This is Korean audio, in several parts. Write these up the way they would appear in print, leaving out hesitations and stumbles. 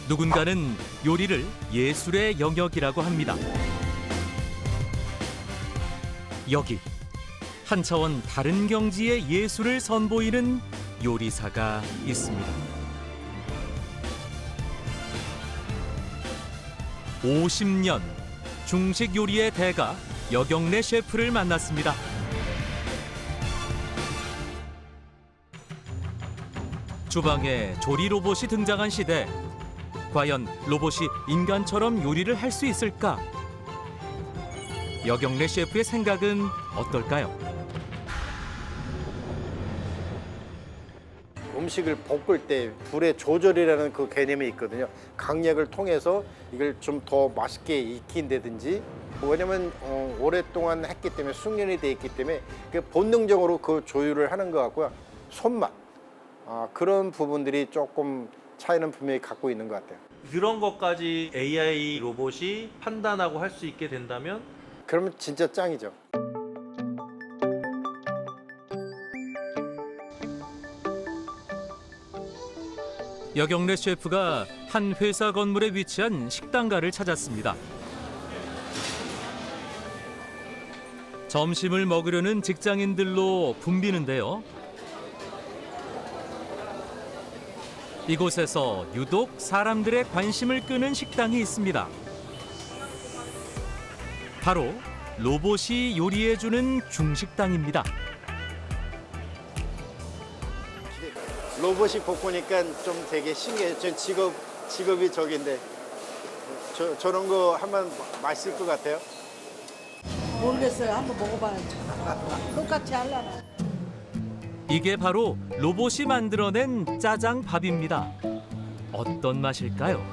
누군가는 요리를 예술의 영역이라고 합니다. 여기 한 차원 다른 경지의 예술을 선보이는 요리사가 있습니다. 50년 중식 요리의 대가 여경래 셰프를 만났습니다. 주방에 조리 로봇이 등장한 시대. 과연 로봇이 인간처럼 요리를 할 수 있을까? 여경래 셰프의 생각은 어떨까요? 음식을 볶을 때 불의 조절이라는 그 개념이 있거든요. 강약을 통해서 이걸 좀 더 맛있게 익힌다든지, 왜냐면 오랫동안 했기 때문에 숙련이 돼 있기 때문에 본능적으로 그 조율을 하는 것 같고요. 손맛, 그런 부분들이 조금 차이는 분명히 갖고 있는 것 같아요. 그런 것까지 AI 로봇이 판단하고 할 수 있게 된다면 그러면 진짜 짱이죠. 여경래 셰프가 한 회사 건물에 위치한 식당가를 찾았습니다. 점심을 먹으려는 직장인들로 붐비는데요. 이곳에서 유독 사람들의 관심을 끄는 식당이 있습니다. 바로 로봇이 요리해주는 중식당입니다. 로봇이 볶으니까 좀 되게 신기해요. 전 직업이 저긴데 저런 거 하면 맛있을 것 같아요. 모르겠어요. 한번 먹어봐야지. 똑같이 하려나. 이게 바로 로봇이 만들어낸 짜장밥입니다. 어떤 맛일까요?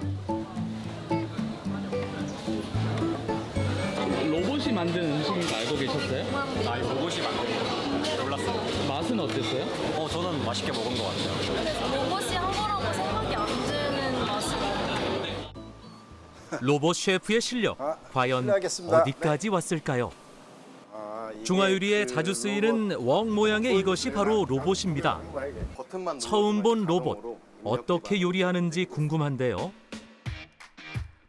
로봇이 만든 음식인 거 알고 계셨어요? 로봇이 만든 거 몰랐어요. 맛은 어땠어요? 저는 맛있게 먹은 것 같아요. 로봇이 한 거라고 생각이 안 드는 맛이거든요. 로봇 셰프의 실력, 과연 실례하겠습니다. 어디까지 왔을까요? 이게 중화요리에 그 자주 쓰이는 웡 모양의 이것이 바로 로봇입니다. 처음 본 로봇, 어떻게 요리하는지 궁금한데요.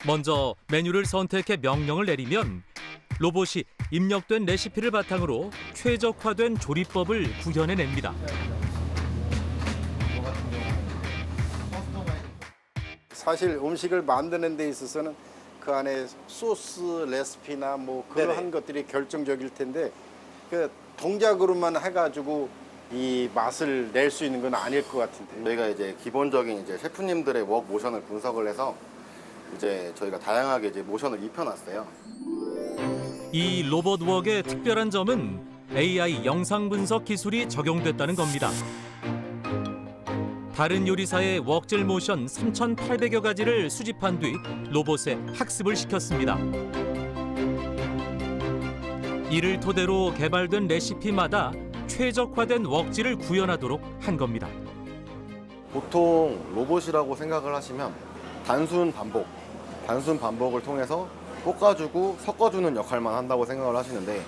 먼저 메뉴를 선택해 명령을 내리면 로봇이 입력된 레시피를 바탕으로 최적화된 조리법을 구현해냅니다. 사실 음식을 만드는 데 있어서는 그 안에 소스 레시피나 뭐 그러한 것들이 결정적일 텐데 그 동작으로만 해가지고 이 맛을 낼 수 있는 건 아닐 것 같은데. 저희가 이제 기본적인 이제 셰프님들의 웍 모션을 분석을 해서 이제 저희가 다양하게 이제 모션을 입혀놨어요. 이 로봇 웍의 특별한 점은 AI 영상 분석 기술이 적용됐다는 겁니다. 다른 요리사의 웍질 모션 3,800여 가지를 수집한 뒤 로봇에 학습을 시켰습니다. 이를 토대로 개발된 레시피마다 최적화된 웍질을 구현하도록 한 겁니다. 보통 로봇이라고 생각을 하시면 단순 반복을 통해서 볶아주고 섞어주는 역할만 한다고 생각을 하시는데,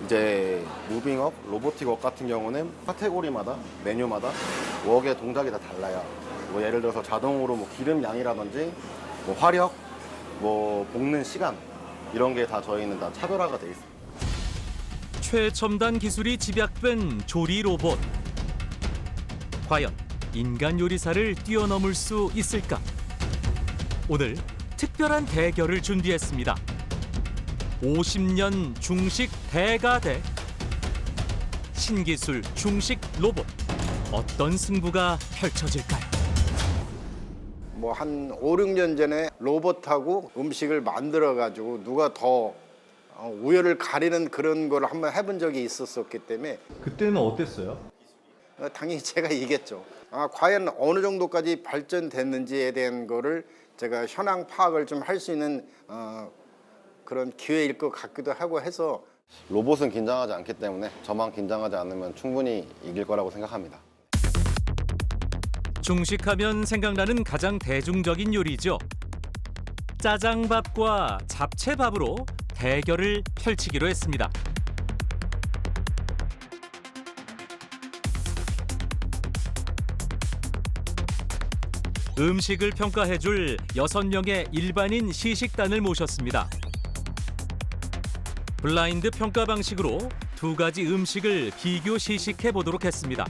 이제 무빙웍, 로보틱웍 같은 경우는 카테고리마다 메뉴마다 웍의 동작이 다 달라요. 뭐 예를 들어서 자동으로 뭐 기름 양이라든지 뭐 화력, 뭐 볶는 시간 이런 게 다 저희는 다 차별화가 돼 있습니다. 최첨단 기술이 집약된 조리 로봇. 과연 인간 요리사를 뛰어넘을 수 있을까? 오늘 특별한 대결을 준비했습니다. 50년 중식 대가 대 신기술 중식 로봇. 어떤 승부가 펼쳐질까요? 뭐 한 5, 6년 전에 로봇하고 음식을 만들어 가지고 누가 더 우열을 가리는 그런 걸 한번 해본 적이 있었기 때문에 그때는 어땠어요? 당연히 제가 이겼죠. 과연 어느 정도까지 발전됐는지에 대한 거를 제가 현황 파악을 좀 할 수 있는 그런 기회일 것 같기도 하고 해서. 로봇은 긴장하지 않기 때문에 저만 긴장하지 않으면 충분히 이길 거라고 생각합니다. 중식하면 생각나는 가장 대중적인 요리죠. 짜장밥과 잡채밥으로 대결을 펼치기로 했습니다. 음식을 평가해줄 6명의 일반인 시식단을 모셨습니다. 블라인드 평가 방식으로 2가지 음식을 비교 시식해 보도록 했습니다.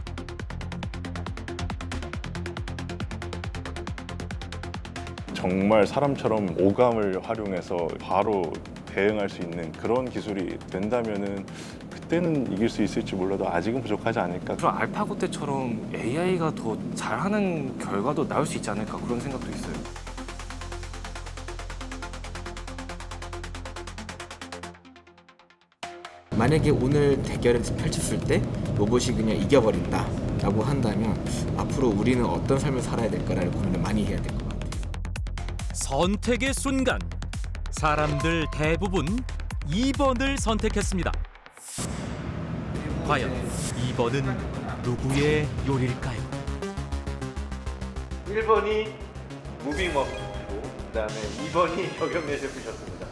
정말 사람처럼 오감을 활용해서 바로 대응할 수 있는 그런 기술이 된다면은 그때는 이길 수 있을지 몰라도 아직은 부족하지 않을까. 그럼 알파고 때처럼 AI가 더 잘하는 결과도 나올 수 있지 않을까 그런 생각도 있어요. 만약에 오늘 대결을 펼쳤을 때 로봇이 그냥 이겨버린다 라고 한다면 앞으로 우리는 어떤 삶을 살아야 될까라는 고민을 많이 해야 될 것 같아요. 선택의 순간, 사람들 대부분 2번을 선택했습니다. 과연 2번은 누구의 요리일까요? 1번이 무빙업이고 그다음에 2번이 격영래 셰프셨습니다.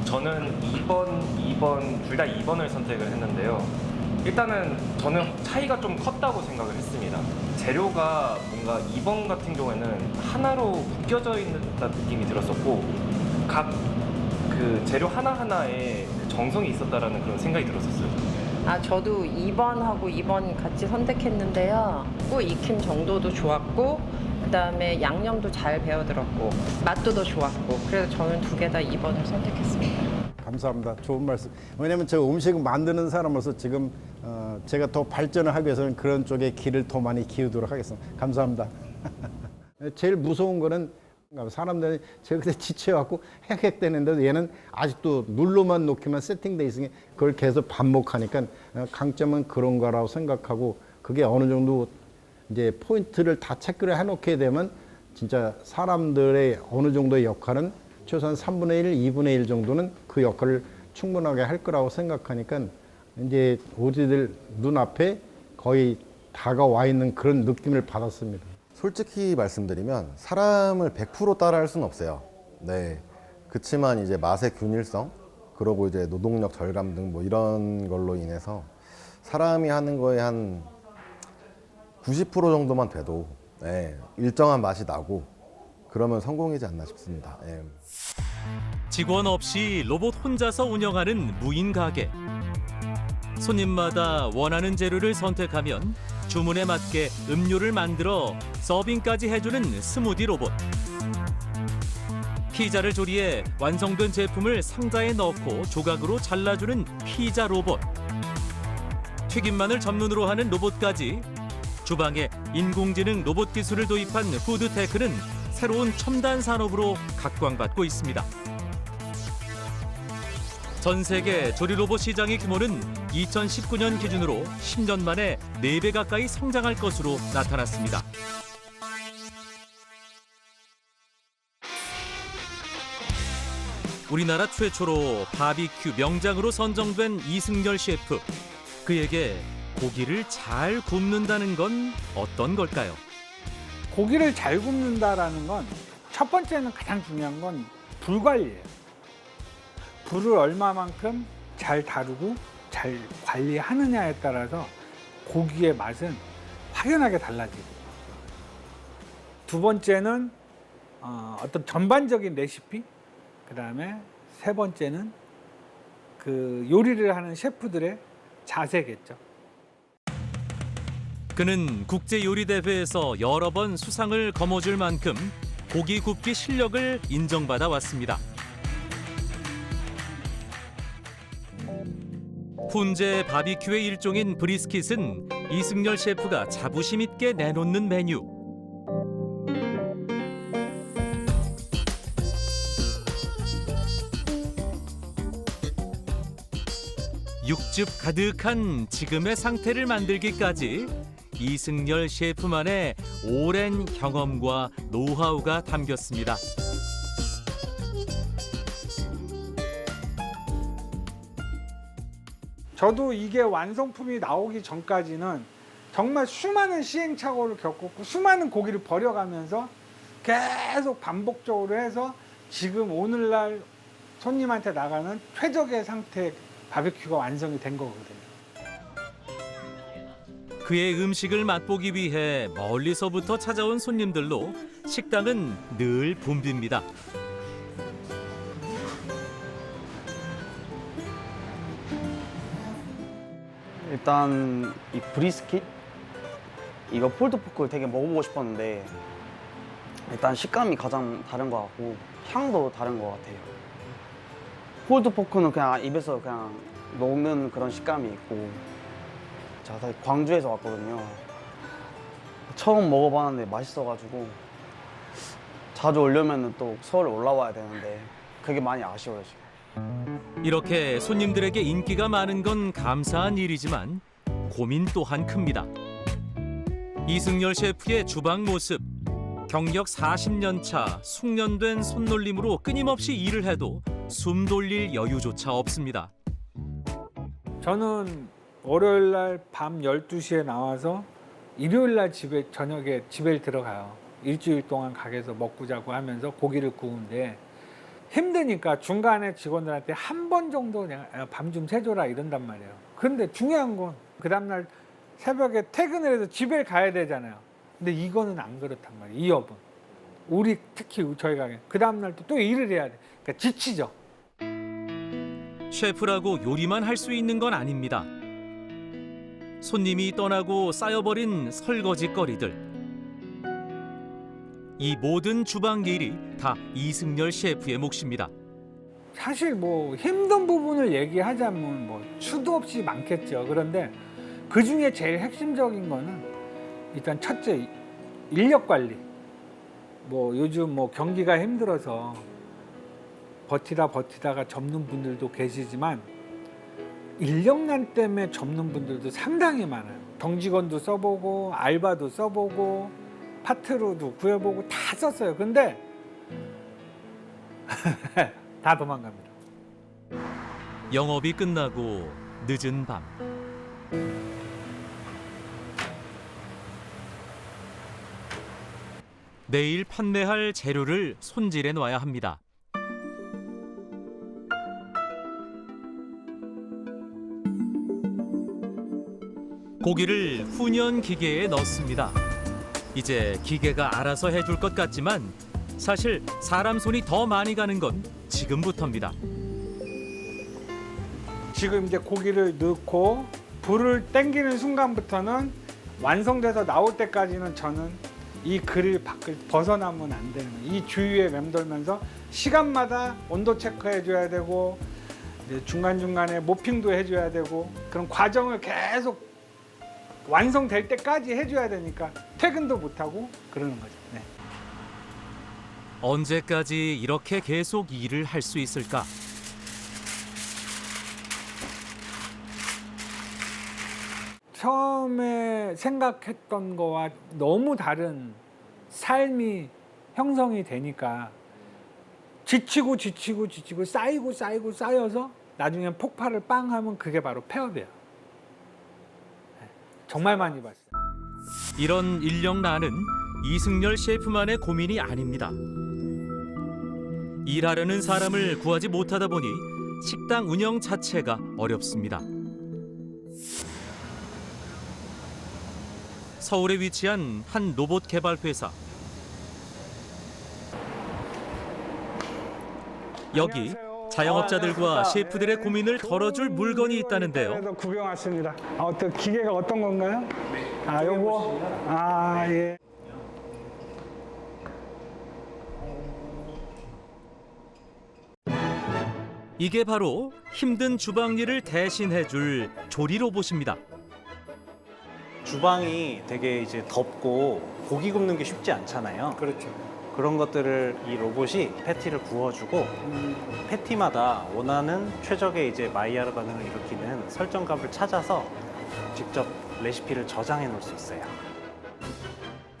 저는 2번 둘 다 2번을 선택을 했는데요. 일단은 저는 차이가 좀 컸다고 생각을 했습니다. 재료가 뭔가 2번 같은 경우에는 하나로 묶여져 있는 느낌이 들었었고 각 그 재료 하나하나에 정성이 있었다라는 그런 생각이 들었었어요. 저도 2번하고 2번 같이 선택했는데요. 꼭 익힌 정도도 좋았고 그다음에 양념도 잘 배어들었고 맛도 더 좋았고 그래서 저는 2개 다 2번을 선택했습니다. 감사합니다. 좋은 말씀. 왜냐하면 제가 음식 만드는 사람으로서 지금 제가 더 발전을 하기 위해서는 그런 쪽에 길을 더 많이 기울도록 하겠습니다. 감사합니다. 제일 무서운 거는 사람들이 제가 그때 지쳐갖고 헥헥대는데도 얘는 아직도 눌러만 놓기만 세팅돼 있으니 그걸 계속 반복하니까 강점은 그런 거라고 생각하고 그게 어느 정도 이제 포인트를 다 체크를 해놓게 되면 진짜 사람들의 어느 정도의 역할은 최소한 3분의 1, 2분의 1 정도는 그 역할을 충분하게 할 거라고 생각하니까 이제 우리들 눈앞에 거의 다가와 있는 그런 느낌을 받았습니다. 솔직히 말씀드리면 사람을 100% 따라할 수는 없어요. 네. 그치만 이제 맛의 균일성, 그리고 이제 노동력 절감 등 뭐 이런 걸로 인해서 사람이 하는 거에 한 90% 정도만 돼도 일정한 맛이 나고 그러면 성공이지 않나 싶습니다. 직원 없이 로봇 혼자서 운영하는 무인 가게. 손님마다 원하는 재료를 선택하면 주문에 맞게 음료를 만들어 서빙까지 해주는 스무디 로봇. 피자를 조리해 완성된 제품을 상자에 넣고 조각으로 잘라주는 피자 로봇. 튀김만을 전문으로 하는 로봇까지 주방에 인공지능 로봇 기술을 도입한 푸드테크는 새로운 첨단 산업으로 각광받고 있습니다. 전 세계 조리 로봇 시장의 규모는 2019년 기준으로 10년 만에 4배 가까이 성장할 것으로 나타났습니다. 우리나라 최초로 바비큐 명장으로 선정된 이승열 셰프. 그에게 고기를 잘 굽는다는 건 어떤 걸까요? 고기를 잘 굽는다라는 건 첫 번째는 가장 중요한 건 불 관리예요. 불을 얼마만큼 잘 다루고 잘 관리하느냐에 따라서 고기의 맛은 확연하게 달라지고, 두 번째는 어떤 전반적인 레시피, 그 다음에 세 번째는 그 요리를 하는 셰프들의 자세겠죠. 그는 국제요리대회에서 여러 번 수상을 거머쥘 만큼 고기 굽기 실력을 인정받아 왔습니다. 훈제 바비큐의 일종인 브리스킷은 이승열 셰프가 자부심 있게 내놓는 메뉴. 육즙 가득한 지금의 상태를 만들기까지 이승열 셰프만의 오랜 경험과 노하우가 담겼습니다. 저도 이게 완성품이 나오기 전까지는 정말 수많은 시행착오를 겪었고 수많은 고기를 버려가면서 계속 반복적으로 해서 지금 오늘날 손님한테 나가는 최적의 상태의 바비큐가 완성이 된 거거든요. 그의 음식을 맛보기 위해 멀리서부터 찾아온 손님들로 식당은 늘 붐빕니다. 일단 이 브리스킷 이거 폴드포크 되게 먹어보고 싶었는데 일단 식감이 가장 다른 것 같고 향도 다른 것 같아요. 폴드포크는 그냥 입에서 그냥 녹는 그런 식감이 있고 제가 사실 광주에서 왔거든요. 처음 먹어봤는데 맛있어가지고 자주 오려면 또 서울 올라와야 되는데 그게 많이 아쉬워요 지금. 이렇게 손님들에게 인기가 많은 건 감사한 일이지만 고민 또한 큽니다. 이승열 셰프의 주방 모습. 경력 40년 차 숙련된 손놀림으로 끊임없이 일을 해도 숨 돌릴 여유조차 없습니다. 저는 월요일 날 밤 12시에 나와서 일요일 날 저녁에 집에 들어가요. 일주일 동안 가게에서 먹고 자고 하면서 고기를 구우는데 힘드니까 중간에 직원들한테 한 번 정도 그냥 밤 좀 새줘라 이런단 말이에요. 그런데 중요한 건 그 다음날 새벽에 퇴근을 해서 집에 가야 되잖아요. 근데 이거는 안 그렇단 말이에요. 이 업은. 우리 특히 저희 가게 그 다음날 또 일을 해야 돼. 그러니까 지치죠. 셰프라고 요리만 할 수 있는 건 아닙니다. 손님이 떠나고 쌓여버린 설거지거리들. 이 모든 주방 일이 다 이승열 셰프의 몫입니다. 사실 뭐 힘든 부분을 얘기하자면 뭐 수도 없이 많겠죠. 그런데 그 중에 제일 핵심적인 거는 일단 첫째 인력 관리. 뭐 요즘 뭐 경기가 힘들어서 버티다가 접는 분들도 계시지만 인력난 때문에 접는 분들도 상당히 많아요. 정직원도 써보고 알바도 써보고 파트로도 구해보고 다 썼어요. 근데 다 도망갑니다. 영업이 끝나고 늦은 밤. 내일 판매할 재료를 손질해 놔야 합니다. 고기를 훈연 기계에 넣습니다. 이제 기계가 알아서 해줄 것 같지만 사실 사람 손이 더 많이 가는 건 지금부터입니다. 지금 이제 고기를 넣고 불을 땡기는 순간부터는 완성돼서 나올 때까지는 저는 이 그릴 밖을 벗어나면 안 되는 거예요. 이 주위에 맴돌면서 시간마다 온도 체크해줘야 되고 중간중간에 모핑도 해줘야 되고 그런 과정을 계속 완성될 때까지 해줘야 되니까 퇴근도 못하고 그러는 거죠. 네. 언제까지 이렇게 계속 일을 할 수 있을까? 처음에 생각했던 거와 너무 다른 삶이 형성이 되니까 지치고 쌓여서 나중에 폭발을 빵 하면 그게 바로 폐업이에요. 정말 많이 봤어요. 이런 인력난은 이승열 셰프만의 고민이 아닙니다. 일하려는 사람을 구하지 못하다 보니 식당 운영 자체가 어렵습니다. 서울에 위치한 한 로봇 개발 회사. 여기 자영업자들과 셰프들의 고민을 덜어줄 물건이 있다는데요. 구경 왔습니다. 어떤 기계가 어떤 건가요? 아, 요거. 아, 예. 이게 바로 힘든 주방 일을 대신해줄 조리 로봇입니다. 주방이 되게 이제 덥고 고기 굽는 게 쉽지 않잖아요. 그렇죠. 그런 것들을 이 로봇이 패티를 구워주고 패티마다 원하는 최적의 이제 마이야르 반응을 일으키는 설정값을 찾아서 직접 레시피를 저장해 놓을 수 있어요.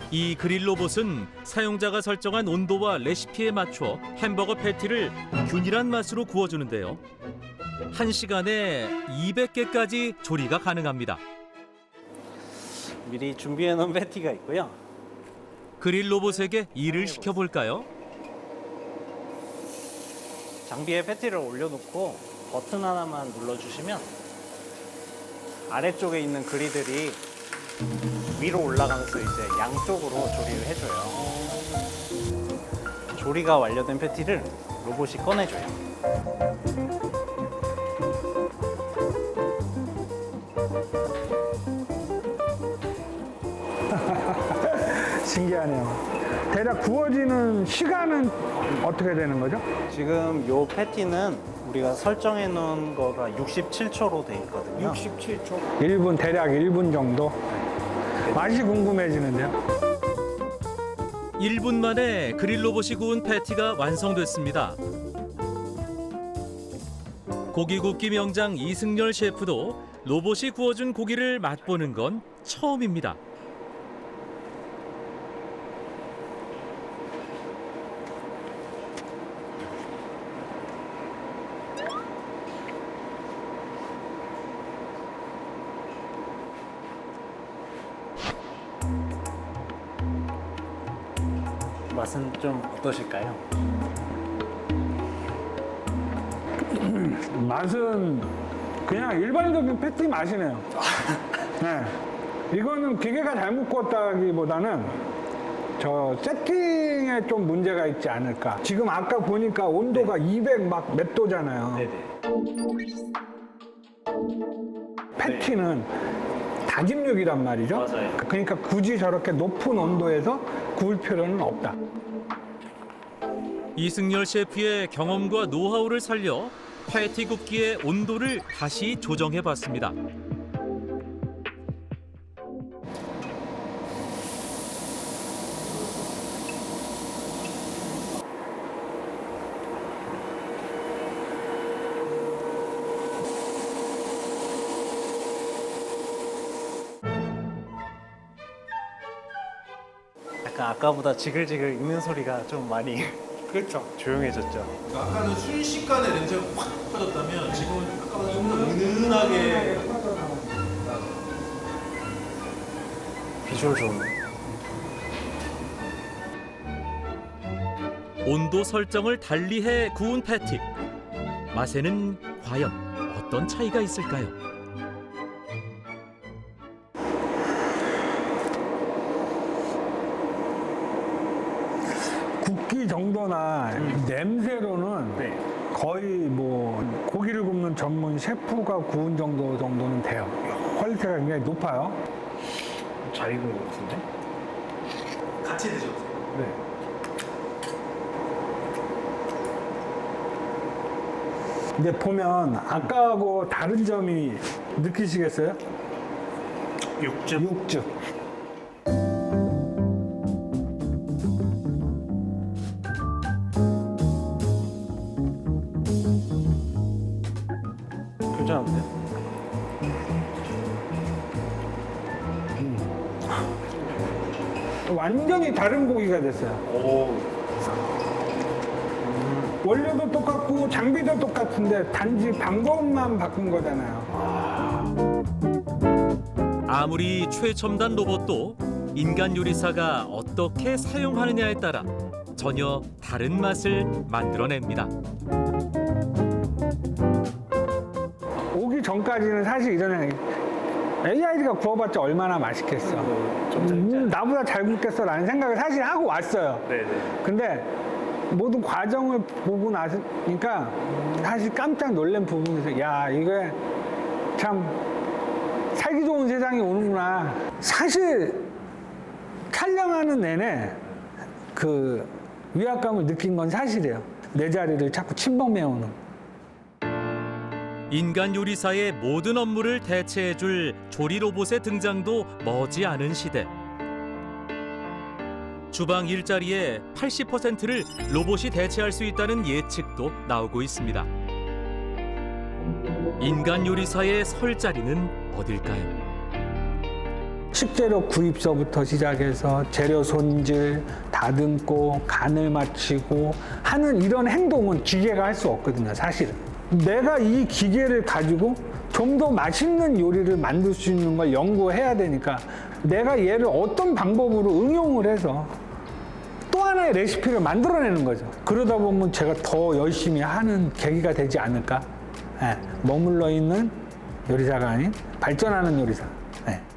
이 그릴 로봇은 사용자가 설정한 온도와 레시피에 맞춰 햄버거 패티를 균일한 맛으로 구워주는데요. 1시간에 200개까지 조리가 가능합니다. 미리 준비해 놓은 패티가 있고요. 그릴 로봇에게 일을 시켜볼까요? 장비에 패티를 올려놓고 버튼 하나만 눌러주시면 아래쪽에 있는 그리들이 위로 올라가면서 이제 양쪽으로 조리를 해줘요. 조리가 완료된 패티를 로봇이 꺼내줘요. 신기하네요. 대략 구워지는 시간은 어떻게 되는 거죠? 지금 요 패티는 우리가 설정해 놓은 거가 67초로 돼 있거든요. 67초. 1분, 대략 1분 정도. 맛이 궁금해지는데요. 1분 만에 그릴 로봇이 구운 패티가 완성됐습니다. 고기 굽기 명장 이승열 셰프도 로봇이 구워준 고기를 맛보는 건 처음입니다. 맛은 좀 어떠실까요? 맛은 그냥 일반적인 패티 맛이네요. 네. 이거는 기계가 잘못 구웠다기보다는 저 세팅에 좀 문제가 있지 않을까. 지금 아까 보니까 온도가 200 막 몇 도잖아요. 패티는 다짐육이란 말이죠. 맞아요. 그러니까 굳이 저렇게 높은 온도에서 구울 필요는 없다. 이승열 셰프의 경험과 노하우를 살려 패티 굽기의 온도를 다시 조정해 봤습니다. 약간 아까보다 지글지글 익는 소리가 좀 많이 그렇죠. 조용해졌죠. 아까는 순식간에 냄새가 확 퍼졌다면 지금은 아까보다 좀 더 은은하게 비주얼 좋네. 온도 설정을 달리해 구운 패티. 맛에는 과연 어떤 차이가 있을까요? 굽기 정도나 냄새로는 거의 뭐 고기를 굽는 전문 셰프가 구운 정도는 돼요. 퀄리티가 굉장히 높아요. 잘 익은 것 같은데? 같이 드셔보세요. 네. 근데 보면 아까하고 다른 점이 느끼시겠어요? 육즙. 괜찮은데? 완전히 다른 고기가 됐어요. 원료도 똑같고 장비도 똑같은데 단지 방법만 바꾼 거잖아요. 아무리 최첨단 로봇도 인간 요리사가 어떻게 사용하느냐에 따라 전혀 다른 맛을 만들어냅니다. 오기 전까지는 사실 이전에 AI가 구워봤자 얼마나 맛있겠어. 나보다 잘 굽겠어 라는 생각을 사실 하고 왔어요. 근데 모든 과정을 보고 나니까 사실 깜짝 놀란 부분에서 야 이게 참 살기 좋은 세상이 오는구나. 사실 촬영하는 내내 그 위압감을 느낀 건 사실이에요. 내 자리를 자꾸 침범해오는. 인간 요리사의 모든 업무를 대체해줄 조리 로봇의 등장도 머지않은 시대. 주방 일자리의 80%를 로봇이 대체할 수 있다는 예측도 나오고 있습니다. 인간 요리사의 설 자리는 어딜까요? 식재료 구입서부터 시작해서 재료 손질, 다듬고, 간을 맞추고 하는 이런 행동은 기계가 할 수 없거든요, 사실은. 내가 이 기계를 가지고 좀 더 맛있는 요리를 만들 수 있는 걸 연구해야 되니까 내가 얘를 어떤 방법으로 응용을 해서 또 하나의 레시피를 만들어내는 거죠. 그러다 보면 제가 더 열심히 하는 계기가 되지 않을까. 예, 머물러 있는 요리사가 아닌 발전하는 요리사. 예.